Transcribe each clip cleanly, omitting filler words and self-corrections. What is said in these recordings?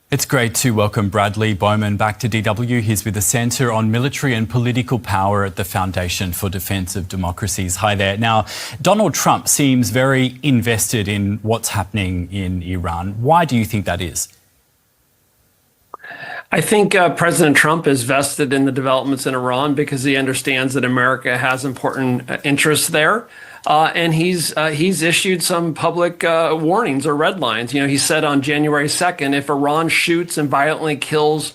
It's great to welcome Bradley Bowman back to DW. He's with the Centre on Military and Political Power at the Foundation for Defence of Democracies. Hi there. Now, Donald Trump seems very invested in what's happening in Iran. Why do you think that is? I think President Trump is vested in the developments in Iran because he understands that America has important interests there. And he's issued some public warnings or red lines. You know, he said on January 2nd, if Iran shoots and violently kills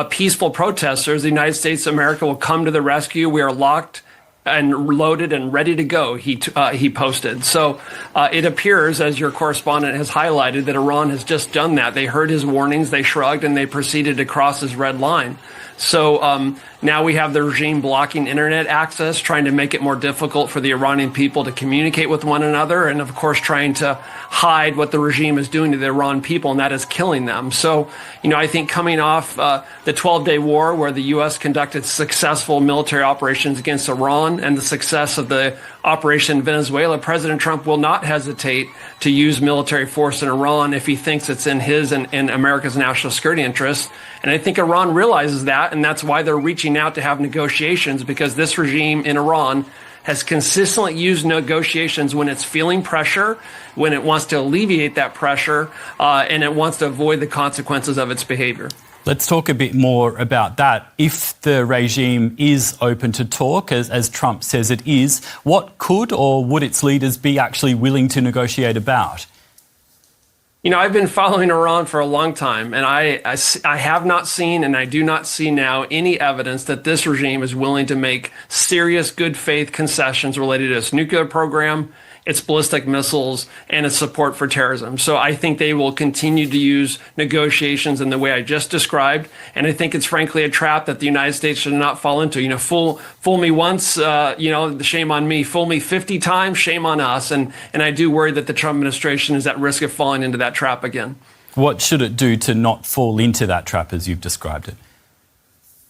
peaceful protesters, the United States of America will come to the rescue. We are locked and loaded and ready to go, he posted. So it appears, as your correspondent has highlighted, that Iran has just done that. They heard his warnings, they shrugged, and they proceeded to cross his red line. So now we have the regime blocking internet access, trying to make it more difficult for the Iranian people to communicate with one another, and of course trying to hide what the regime is doing to the Iran people, and that is killing them. So, you know, I think coming off the 12-day war where the U.S. conducted successful military operations against Iran and the success of the operation in Venezuela, President Trump will not hesitate to use military force in Iran if he thinks it's in his and America's national security interests. And I think Iran realizes that, and that's why they're reaching out to have negotiations, because this regime in Iran has consistently used negotiations when it's feeling pressure, when it wants to alleviate that pressure, and it wants to avoid the consequences of its behavior. Let's talk a bit more about that. If the regime is open to talk, as Trump says it is, what could or would its leaders be actually willing to negotiate about? You know, I've been following Iran for a long time, and I have not seen, and I do not see now, any evidence that this regime is willing to make serious good faith concessions related to its nuclear program, its ballistic missiles, and its support for terrorism. So I think they will continue to use negotiations in the way I just described. And I think it's frankly a trap that the United States should not fall into. You know, fool me once, shame on me. Fool me 50 times, shame on us. And I do worry that the Trump administration is at risk of falling into that trap again. What should it do to not fall into that trap as you've described it?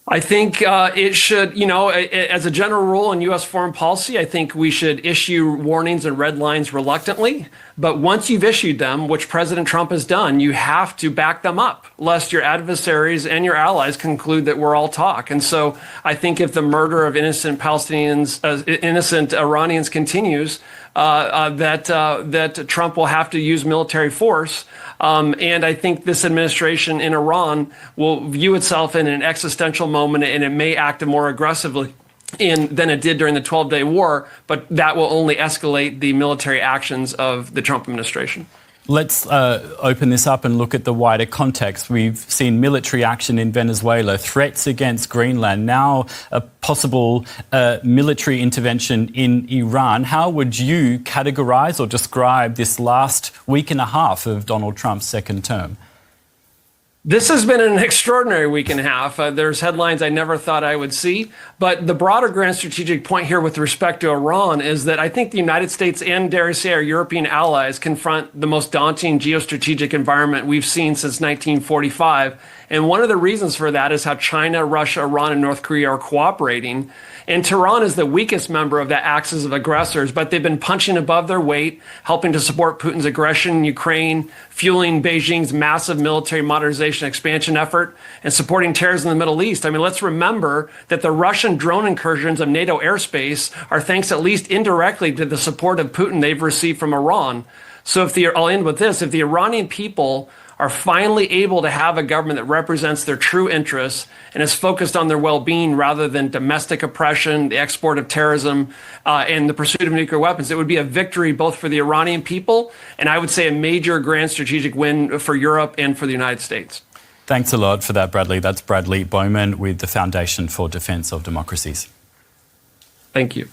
I think it should, you know, as a general rule in U.S. foreign policy, I think we should issue warnings and red lines reluctantly. But once you've issued them, which President Trump has done, you have to back them up, lest your adversaries and your allies conclude that we're all talk. And so I think if the murder of innocent Palestinians, innocent Iranians continues, that Trump will have to use military force. And I think this administration in Iran will view itself in an existential moment, and it may act more aggressively than it did during the 12-day war, but that will only escalate the military actions of the Trump administration. Let's open this up and look at the wider context. We've seen military action in Venezuela, threats against Greenland, now a possible military intervention in Iran. How would you categorise or describe this last week and a half of Donald Trump's second term? This has been an extraordinary week and a half. There's headlines I never thought I would see. But the broader grand strategic point here with respect to Iran is that I think the United States and, dare I say, our European allies confront the most daunting geostrategic environment we've seen since 1945. And one of the reasons for that is how China, Russia, Iran, and North Korea are cooperating. And Tehran is the weakest member of that axis of aggressors, but they've been punching above their weight, helping to support Putin's aggression in Ukraine, fueling Beijing's massive military modernization expansion effort, and supporting terrorism in the Middle East. I mean, let's remember that the Russian drone incursions of NATO airspace are thanks at least indirectly to the support of Putin they've received from Iran. So I'll end with this, if the Iranian people are finally able to have a government that represents their true interests and is focused on their well-being rather than domestic oppression, the export of terrorism, and the pursuit of nuclear weapons, it would be a victory both for the Iranian people and I would say a major grand strategic win for Europe and for the United States. Thanks a lot for that, Bradley. That's Bradley Bowman with the Foundation for Defence of Democracies. Thank you.